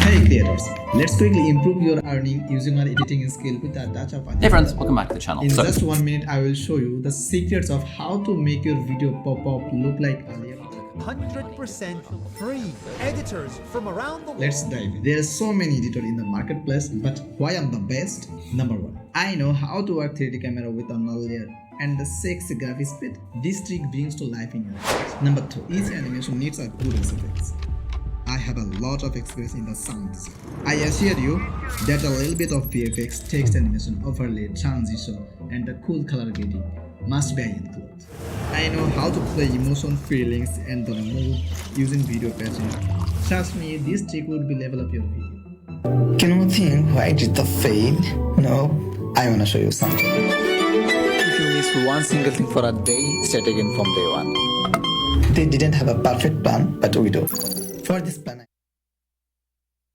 Hey creators, let's quickly improve your earning using our editing skill with a touch of AI. Hey friends, welcome back to the channel. In just 1 minute, I will show you the secrets of how to make your video pop-up look like earlier. 100% free editors from around the world. Let's dive in. There are so many editors in the marketplace, but why I'm the best? Number 1. I know how to work 3D camera with a null layer and the sexy graphic speed. This trick brings to life in your eyes. Number 2. Easy animation needs a good effects. I have a lot of experience in the sound design. I assure you that a little bit of VFX, text animation, overlay, transition, and the cool color grading must be included. I know how to play emotion, feelings, and the mood using video patching. Trust me, this trick would be level up your video. Can you think why did the fail? No, I wanna show you something. If you miss one single thing for a day, start again from day one. They didn't have a perfect plan, but we do. For this plan,